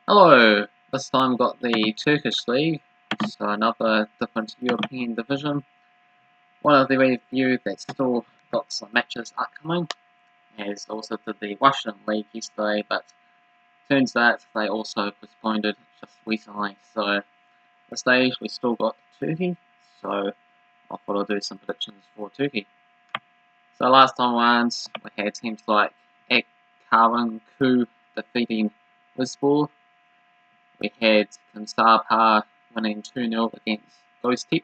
Hello, this time got the Turkish League, so another different European division. One of the review that still got some matches upcoming, as also did the Russian League yesterday, but turns out they also postponed it just recently. So at this stage we still got Turkey, so I thought I'll do some predictions for Turkey. So last time around we had teams like Ankaragucu defeating Rizespor. We had Kasimpasa winning 2-0 against Goztepe.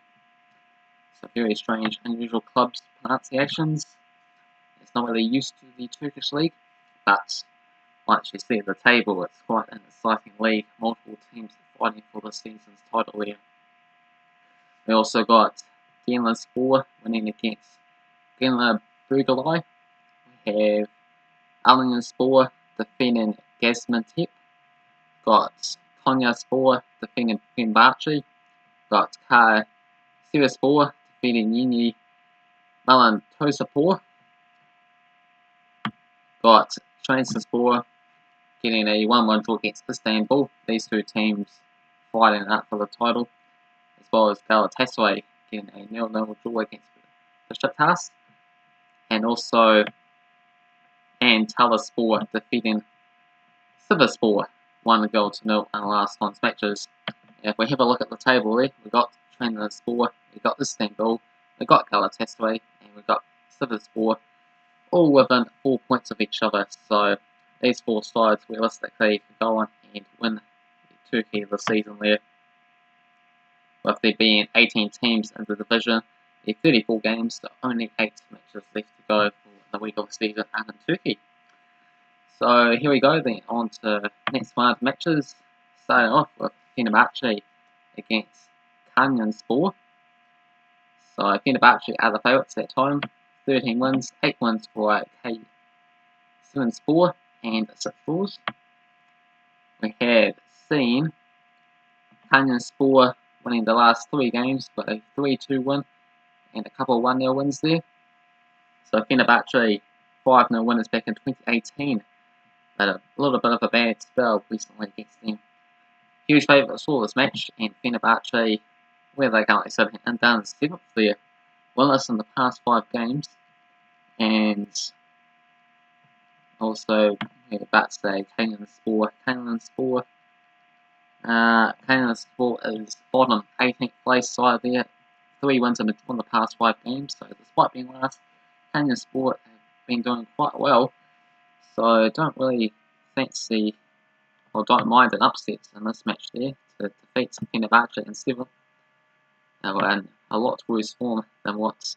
So very strange, unusual clubs pronunciations. It's not really used to the Turkish league, but once you see the table, it's quite an exciting league. Multiple teams fighting for the season's title there. We also got Denizlispor winning against Genclerbirligi. We have Alanyaspor defeating Gaziantep. Got Konyaspor defeating Fenerbahce. Got Kayserispor defeating Yeni Malatyaspor. Got Trabzonspor getting a 1-1 draw against Istanbul. These two teams fighting up for the title, as well as Galatasaray getting a 0-0 draw against Besiktas, and also Antalyaspor defeating Sivasspor 1-0 in the last month's matches. If we have a look at the table there, we got Trabzonspor, we got Istanbul, we got Galatasaray, and we got Sivasspor, all within 4 points of each other. So these four sides realistically can go on and win Turkey this season there. With there being 18 teams in the division, there 34 games, so only 8 matches left to go for the regular season and in Turkey. So here we go then, on to next 5 matches, starting off with Fenerbahce against Konyaspor. So Fenerbahce are the favourites at time, 13 wins, 8 wins for Kayserispor and 6 draws. We have seen Konyaspor winning the last 3 games, but a 3-2 win and a couple of 1-0 wins there. So Fenerbahce 5-0 winners back in 2018, but a little bit of a bad spell recently against them. Huge favourites for this match, and Fenerbahce, where they currently sitting and down 7th there, winless in the past 5 games, and also about to say Kayserispor. Kayserispor is bottom 18th place side there, 3 wins in the past 5 games, so despite being last, Kayserispor have been doing quite well, so don't really fancy or don't mind an upset in this match there to defeat Fenerbahce in 7th. We're in a lot worse form than what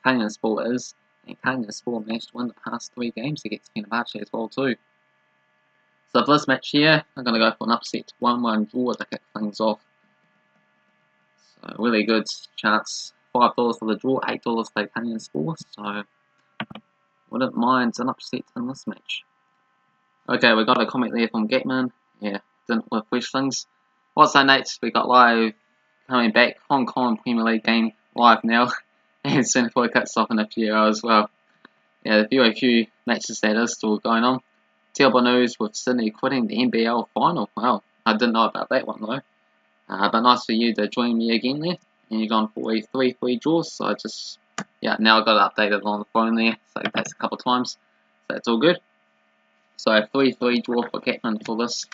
Kayserispor is, and Kayserispor managed to win the past 3 games against Fenerbahce as well too. So for this match here, I'm going to go for an upset 1-1 draw to kick things off. So really good chance, $5 for the draw, $8 for Kayserispor, so wouldn't mind an upset in this match. Okay, we got a comment there from Gatman. Yeah, didn't refresh things. What's that, Nate? We got live coming back, Hong Kong Premier League game live now, and Singapore cuts off in a few hours as well. Yeah, there are a few matches that is still going on. Terrible news with Sydney quitting the NBL final. Wow, I didn't know about that one though. But nice for you to join me again there. And you've gone for a 3-3 draw, so I just, yeah, now I got it updated on the phone there, so that's a couple of times, so that's all good. So 3-3 draw for Catman for this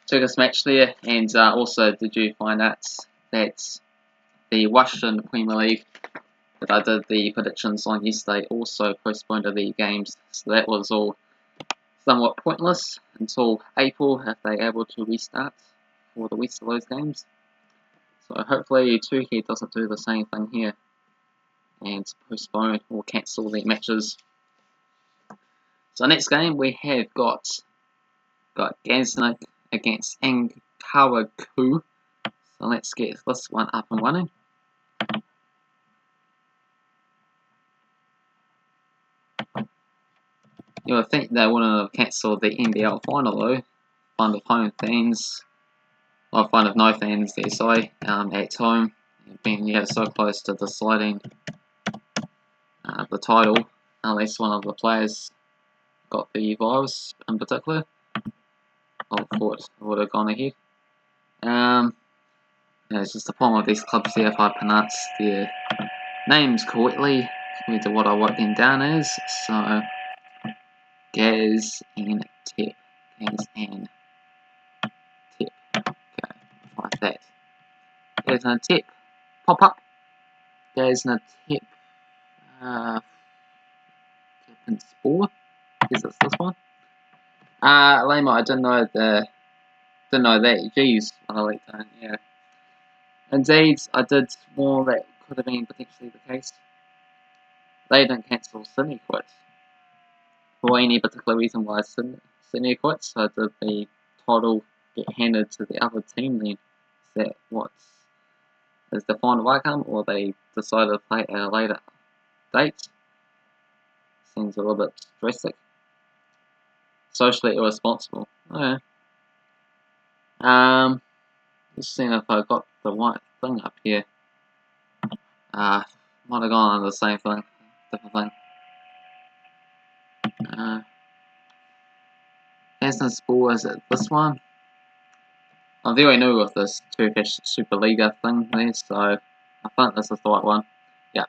Turkish match there, and also did you find out that the Russian Premier League that I did the predictions on yesterday also postponed the games, so that was all somewhat pointless until April if they're able to restart for the rest of those games. So hopefully Turkey doesn't do the same thing here and postpone or cancel the matches. So next game we have got Gaziantep against Ankaragucu. So let's get this one up and running. You would think they wouldn't have cancelled the NBL final though. Fun of home fans, or fun of no fans there, sorry, at home, being so close to deciding the title, unless one of the players got the virus in particular. I thought I would have gone ahead. Yeah, it's just the problem with these clubs there, if I pronounce their names correctly compared to what I wrote them down as. So, Gaziantep. Gaziantep. Okay, like that. Gaziantep. Pop up. Gaziantep. Sport. Is this one? Lame, I didn't know that. Jeez, I like that. Yeah. Indeed, I did more that could have been potentially the case. They didn't cancel Sydney quit for any particular reason why Sydney quit. So did the title get handed to the other team then? Is that what is the final outcome, or they decided to play at a later date? Seems a little bit drastic. Socially irresponsible. Okay. Just seeing if I got the right thing up here. Might have gone on the same thing, different thing. Rizespor, is it this one? I'm very new with this Turkish Super Liga thing there, so I think this is the right one. Yeah.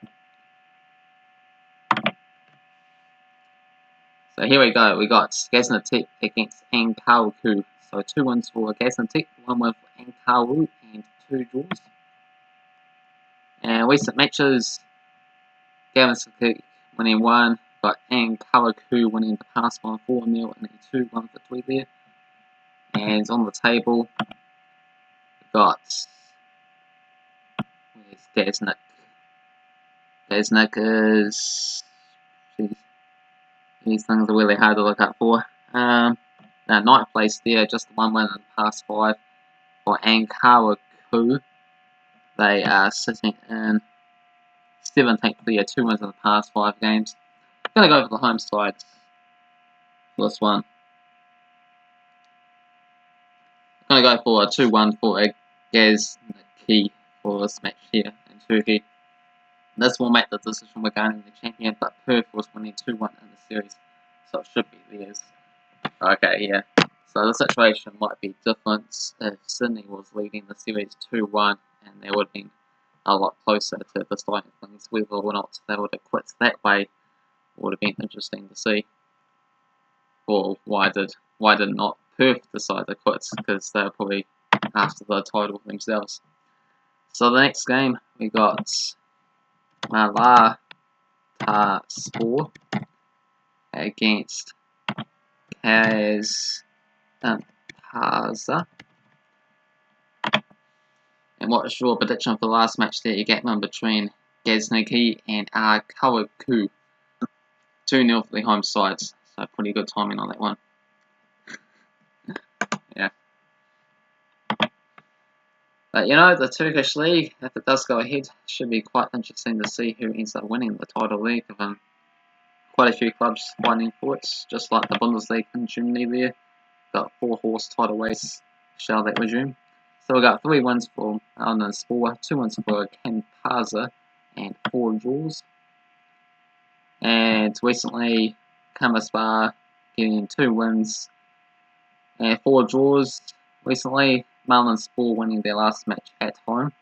So here we go. We got Gaziantep against Ankaragucu. So 2 wins for Gaziantep, 1 win for Ankaragucu, and 2 draws. And recent matches, Gaziantep winning 1, but Ankaragucu winning the past one 4-0 and a 2-1 victory there. And on the table, we've got where's Gaziantep? Gaziantep is these things are really hard to look up for. Ninth place there, just 1 win in the past 5 for Ankaragucu. They are sitting in 17th there, 2 wins in the past 5 games. I'm going to go for the home side for this one. I'm going to go for a 2-1 for Gaziantep for this match here in Turkey. This will make the decision regarding the champion, but Perth was winning 2-1 in the series, so it should be theirs. Okay, yeah. So the situation might be different if Sydney was leading the series 2-1, and they would have been a lot closer to deciding things. Whether or not they would have quit that way would have been interesting to see. Or why did not Perth decide to quit? Because they were probably after the title themselves. So the next game we got Malatyaspor against Kasimpasa. And what's your prediction for the last match there? You get one between Gaziantep and Ankaragucu. 2-0 for the home sides. So pretty good timing on that one. Yeah. But you know, the Turkish league, if it does go ahead, should be quite interesting to see who ends up winning the title league. Quite a few clubs fighting for it, just like the Bundesliga in Germany there. Got 4-horse title race, shall that resume. So we got 3 wins for Alanyaspor, 2 wins for Kasimpasa, and 4 draws. And recently, Konyaspor getting 2 wins and 4 draws. Recently, Malatyaspor winning their last match at home.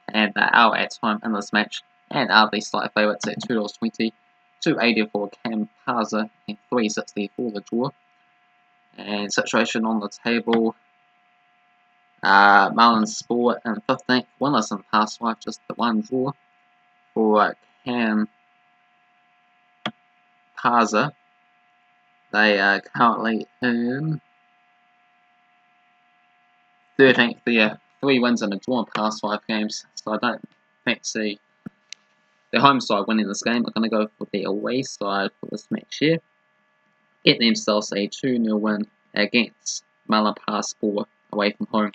And they are at home in this match, and are the slight favourites at $2.20, $2.80 for Kasimpasa, and $3.60 for the draw. And situation on the table, Malatyaspor in 15th, winless in the past 5, just the 1 draw for Kasimpasa. They are currently in 13th there, 3 wins and a draw in the past 5 games, so I don't fancy the home side winning this game. I'm going to go for the away side for this match here. Get themselves a 2-0 win against Malatyaspor away from home.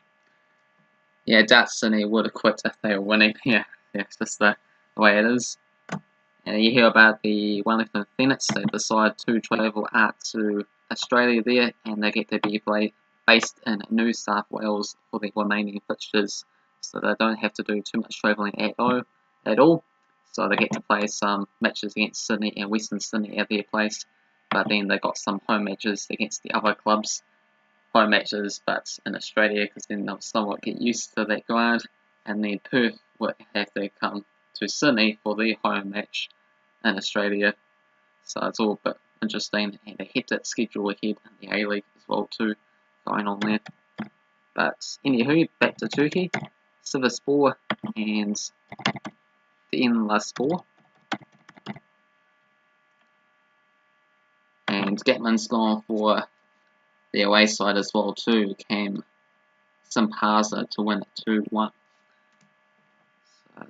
Yeah, Destiny would have quit if they were winning. Yeah, it's just the way it is. And you hear about the Wellington Phoenix. They decide to travel out to Australia there, and they get to be based in New South Wales for the remaining fixtures, so they don't have to do too much travelling at all. So they get to play some matches against Sydney and Western Sydney at their place, but then they got some home matches against the other clubs home matches, but in Australia, because then they'll somewhat get used to that ground, and then Perth will have to come to Sydney for their home match in Australia. So it's all a bit interesting, and a hectic schedule ahead in the A-League as well too, going on there. But anywho, back to Turkey, Sivasspor and Denizlispor. And Gatman's gone for the away side as well too, Kasimpasa to win it 2-1. So,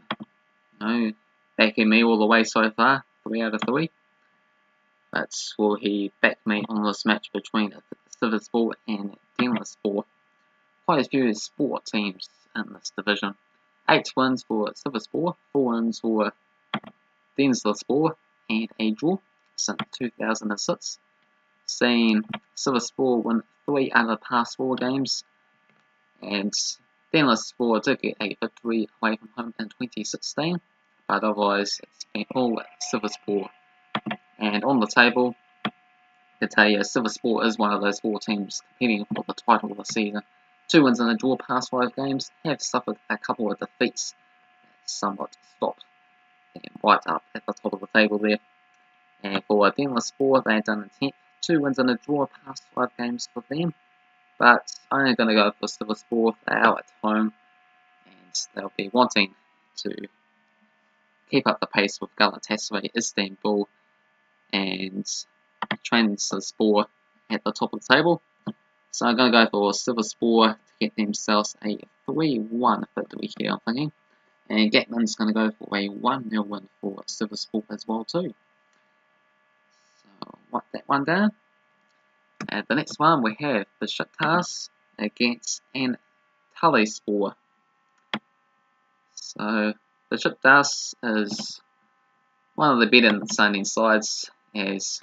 no, backing me all the way so far, 3 out of 3. But will he back me on this match between Sivasspor and Denizlispor? Quite a few sport teams in this division. 8 wins for Sivasspor, 4 wins for Denizlispor, and a draw since 2006. Seen Sivasspor win 3 out of the past 4 games, and Denizlispor did get a victory away from home in 2016, but otherwise it's been all Sivasspor. And on the table, I can tell you, Sivasspor is one of those 4 teams competing for the title of the season. 2 wins and a draw past 5 games, have suffered a couple of defeats that somewhat stopped them right up at the top of the table there. And for Denizlispor, they've done in 10th, 2 wins and a draw past 5 games for them. But I'm going to go for Sivasspor. They are at home, and they'll be wanting to keep up the pace with Galatasaray, Istanbul, and Trabzonspor at the top of the table. So I'm going to go for Sivasspor to get themselves a 3-1 victory here, I'm thinking. And Gatman's going to go for a 1-0 win for Sivasspor as well too. So write that one down. And the next one we have Besiktas against Antalyaspor. So Besiktas is one of the better sounding sides, as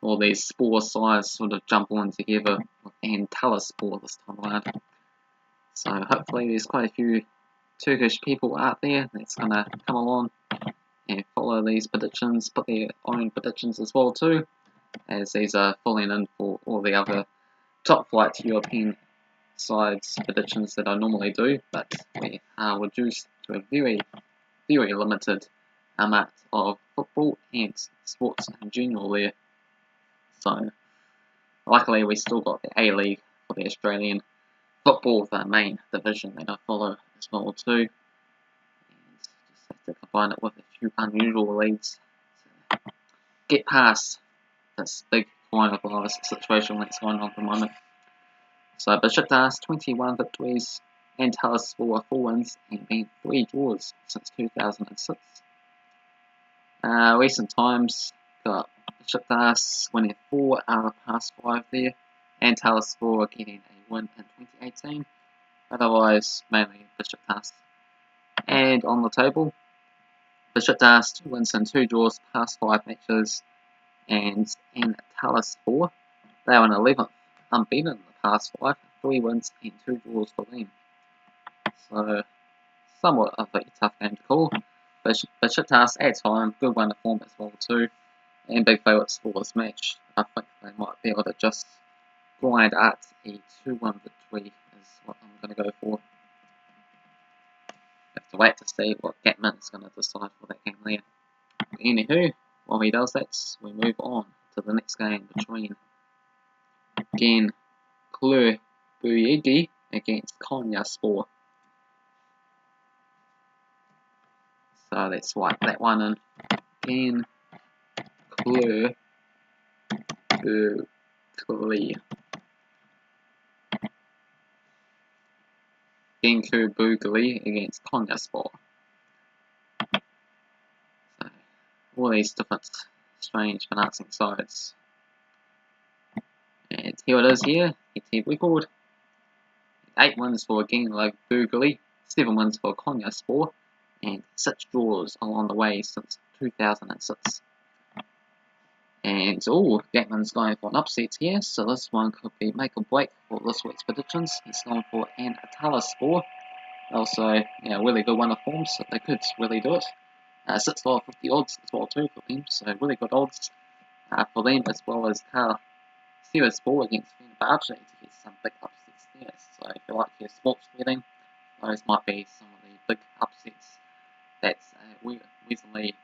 all these spore sides sort of jump on together with Antalyaspor this time around. So hopefully there's quite a few Turkish people out there that's going to come along and follow these predictions, put their own predictions as well too, as these are falling in for all the other top flight European sides predictions that I normally do, but we are reduced to a very, very limited amount of football and sports in general there. So luckily we still got the A-League for the Australian football, the main division that I follow as well too. And just have to combine it with a few unusual leagues to get past this big coronavirus situation that's going on at the moment. So Besiktas 21 victories, Antalyaspor 4 wins and been 3 draws since 2006. Recent times got Besiktas winning 4 out of the past 5 there, Antalyaspor getting a win in 2018, otherwise mainly Besiktas. And on the table, Besiktas 2 wins and 2 draws past 5 matches, and Antalyaspor, they are in 11th, unbeaten in the past 5, 3 wins and 2 draws for them. So somewhat of a tough game to call. Besiktas at home, good run of form as well too, and big favourites for this match. I think they might be able to just grind out a 2-1 victory is what I'm going to go for. Have to wait to see what Gatman is going to decide for that game there. Anywho, while he does that, we move on to the next game between Genclerbirligi against Konyaspor. So let's wipe that one in. Genclerbirligi against Konyaspor. So all these different strange pronouncing sides. And here it is here, head record. 8 wins for Genclerbirligi, 7 wins for Konyaspor, and 6 draws along the way since 2006. And Gatman's going for an upset here, so this one could be make or break for this week's predictions. He's going for Antalyaspor. Also, really good one of form, so they could really do it. $6.50 odds as well too for them, so really good odds for them, as well as Kayserispor against Fenerbahce to get some big upsets there. So if you like your sports betting, those might be some of the big upsets that's recently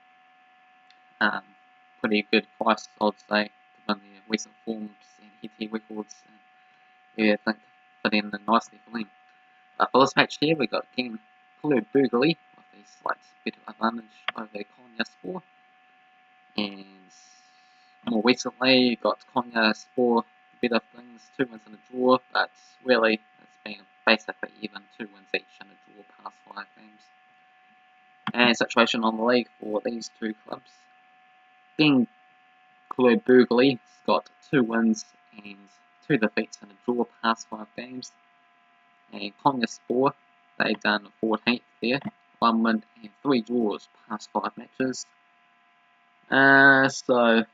pretty good price, I'd say, given their recent forms and head-to-head records. I think fit in nicely for them. For this match here, we got Genclerbirligi with a slight bit of advantage over Konyaspor, and more recently, you got Konyaspor bit of things, 2 wins and a draw, but really it's been basically even 2 wins each and a draw past 5 games. And situation on the league for these two clubs. Genclerbirligi's got 2 wins and 2 defeats and a draw past 5 games. And Konyaspor, they've done 14th there, 1 win and 3 draws past 5 matches. So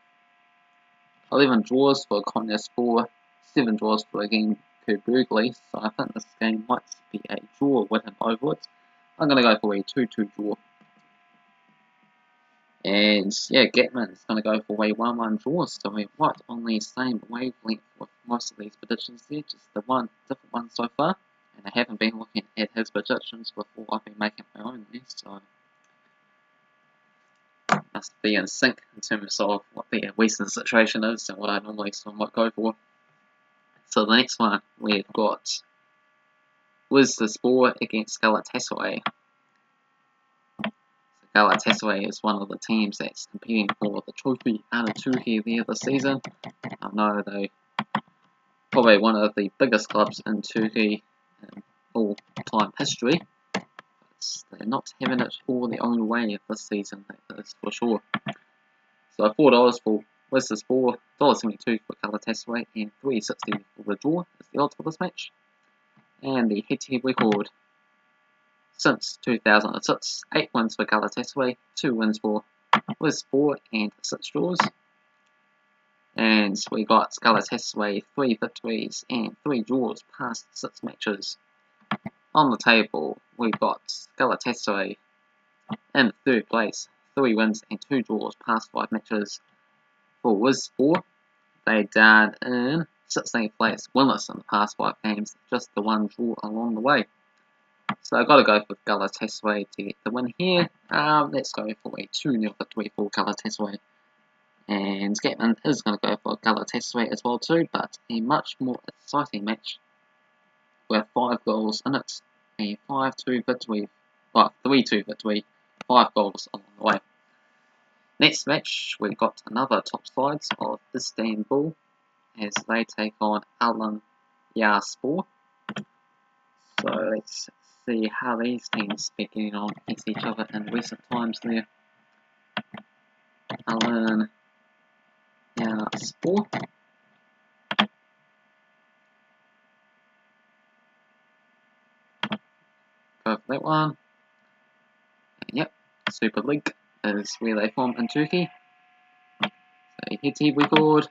11 draws for Konyaspor, 7 draws for Genclerbirligi, so I think this game might be a draw with an over it. I'm going to go for a 2-2 draw. And yeah, Getman's going to go for a 1-1 draw, so we're right on the same wavelength with most of these predictions there, just the one different one so far. And I haven't been looking at his predictions before I've been making my own there, so must be in sync in terms of what the recent situation is and what I normally somewhat go for. So the next one, we've got Rizespor against Galatasaray. So Galatasaray is one of the teams that's competing for the trophy out of Turkey there this season. I know they're probably one of the biggest clubs in Turkey in all-time history. They're not having it all their own way this season, that is for sure. So $4 for Rizespor, $1.72 for Galatasaray, and $3.60 for the draw is the odds for this match. And the head-to-head record since 2006, 8 wins for Galatasaray, 2 wins for Rizespor, and 6 draws. And we got Galatasaray 3 victories and 3 draws past 6 matches. On the table, we've got Galatasaray in 3rd place, 3 wins and 2 draws past 5 matches. For Rizespor, they down in 16th place, winless in the past 5 games, just the 1 draw along the way. So I've got to go for Galatasaray to get the win here. Let's go for a 2-0 victory for Galatasaray. And Scatman is going to go for Galatasaray as well too, but a much more exciting match with 5 goals in it. A 5-2 victory, well, 3-2 victory, 5 goals along the way. Next match, we've got another top sides of Istanbul as they take on Alanyaspor. So let's see how these teams been getting on against each other in recent times there. Alanyaspor. Go for that one. And yep, Super League is where they form in Turkey. So head-to-head record.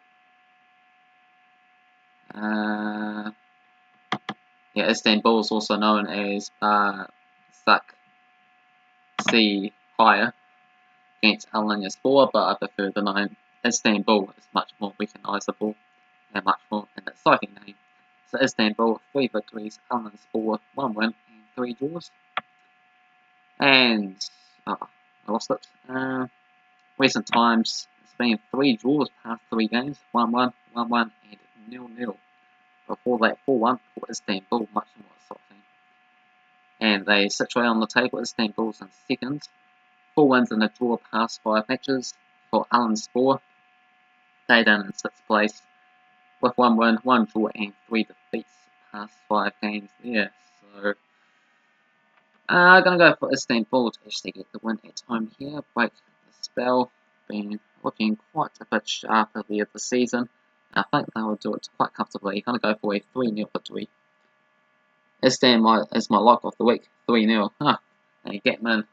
Yeah, Istanbul is also known as C higher against Alanyaspor, but I prefer the name Istanbul. It's much more recognisable and much more an exciting name. So Istanbul, 3 victories, Alanyaspor, 1 win and 3 draws. And I lost it. Recent times, it's been 3 draws past 3 games, 1-1, 1-1 and 0-0. Before that, 4-1 for Istanbul, much more exciting. And they situate on the table. Istanbul's in 2nd, 4 wins and a draw past 5 matches. For Alanyaspor, they down in 6th place with 1 win, 1 draw and 3 defeats past 5 games there. So I'm going to go for Istanbul to actually get the win at home here. Break the spell. Been looking quite a bit sharper there this season. I think they will do it quite comfortably. I'm going to go for a 3-0 victory. Istanbul is my lock of the week, 3-0. And Getman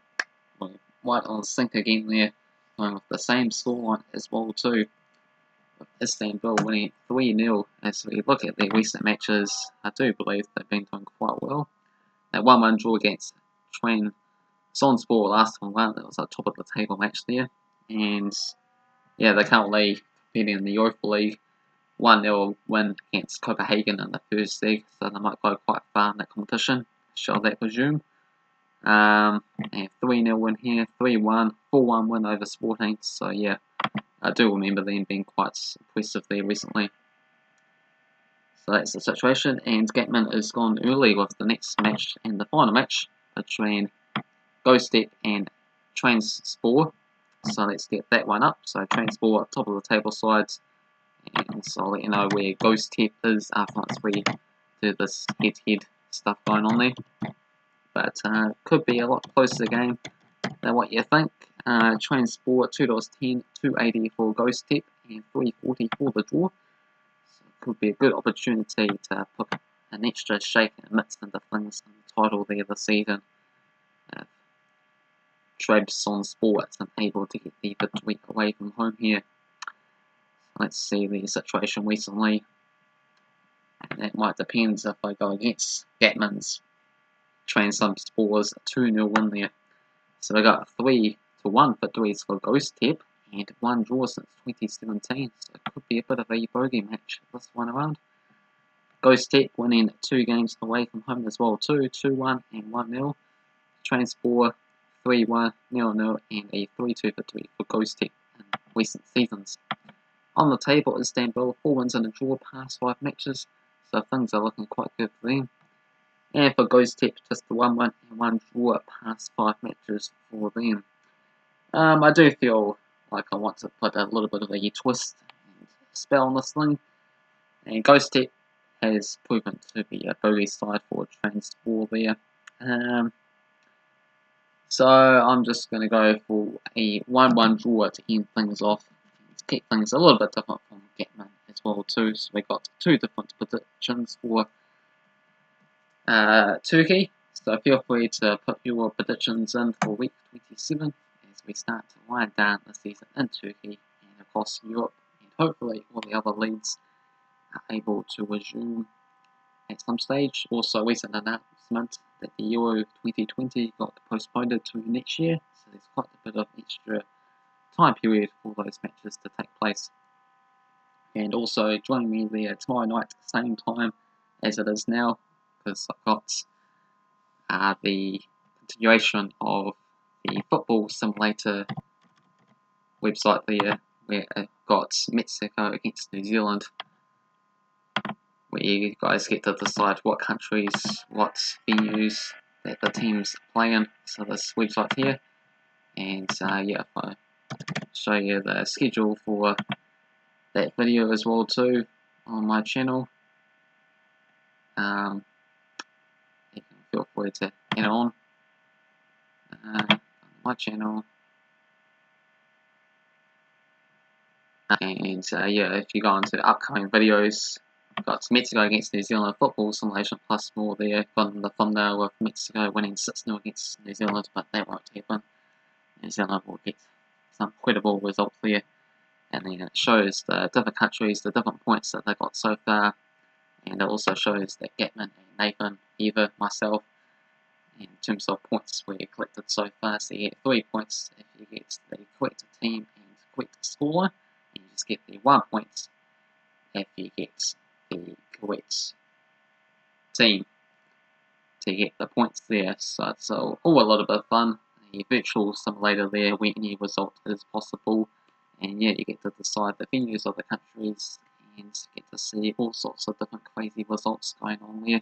right on sync again there, going with the same scoreline as well too. With Istanbul winning 3-0. As we look at their recent matches, I do believe they've been doing quite well. That 1-1 draw against Trabzonspor last time round, that was a top of the table match there. And yeah, they're currently competing in the Europa League. 1-0 win against Copenhagen in the first leg, so they might go quite far in that competition. Shall that resume? And 3-0 win here, 3-1, 4-1 win over Sporting. So yeah, I do remember them being quite impressive there recently. So that's the situation, and Gatman is gone early with the next match and the final match between Goztepe and Trabzonspor. So let's get that one up. So Trabzonspor top of the table sides, and so I'll let you know where Goztepe is after we do this head-to-head stuff going on there. But could be a lot closer game than what you think. Trabzonspor $2.10, $2.80 for Goztepe, and $3.40 for the draw. So it could be a good opportunity to put an extra shake and mix into things in the title there this season. Trabzonspor is unable to get the victory away from home here. So let's see the situation recently. And that might depend if I go against Gatman's Trabzonspor's 2-0 win there. So we got 3-1 victories for Goztepe and 1 draw since 2017. So it could be a bit of a bogey match this one around. Goztepe winning 2 games away from home as well too, 2-1 and 1-0. Trabzonspor 3-1, 0-0 and a 3-2 victory for Goztepe in recent seasons. On the table, Istanbul 4 wins and a draw past 5 matches, so things are looking quite good for them. And for Goztepe, just the 1 win and 1 draw past 5 matches for them. I do feel like I want to put a little bit of a twist and spell on this thing. And Goztepe has proven to be a bogey side for Trabzonspor there. So I'm just going to go for a 1-1 draw to end things off. To keep things a little bit different from Gatman as well too. So we got 2 different predictions for Turkey. So feel free to put your predictions in for week 27 as we start to wind down the season in Turkey and across Europe. And hopefully all the other leagues are able to resume at some stage. Also, recent announcement that the Euro 2020 got postponed to next year, so there's quite a bit of extra time period for those matches to take place. And also, join me there tomorrow night, same time as it is now, because I've got the continuation of the football simulator website there, where I've got Mexico against New Zealand, where you guys get to decide what countries, what venues that the teams play in. So this website here, and yeah, if I show you the schedule for that video as well too on my channel, you can feel free to head on my channel. And yeah, if you go into upcoming videos, I've got Mexico against New Zealand football simulation plus more there. Got the thumbnail with Mexico winning 6-0 against New Zealand, but that won't happen. New Zealand will get some credible results there. And then it shows the different countries, the different points that they got so far. And it also shows that Gatman and Nathan, Eva, myself, in terms of points we collected so far. So you get 3 points if you get the correct team and correct scorer. And you just get the 1 point if you get the correct team to get the points there. So it's all a little bit of fun. A virtual simulator there where any result is possible. And yeah, you get to decide the venues of the countries and get to see all sorts of different crazy results going on there.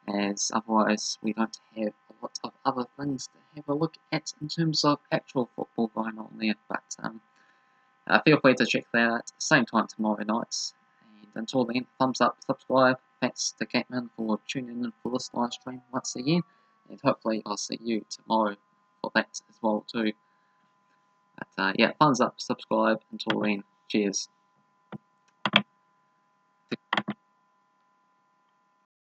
As otherwise we don't have a lot of other things to have a look at in terms of actual football going on there. But feel free to check that out same time tomorrow night. And until then, thumbs up, subscribe. Thanks to Gatman for tuning in for this live stream once again. And hopefully I'll see you tomorrow for that as well too. But yeah, thumbs up, subscribe. Until then, cheers.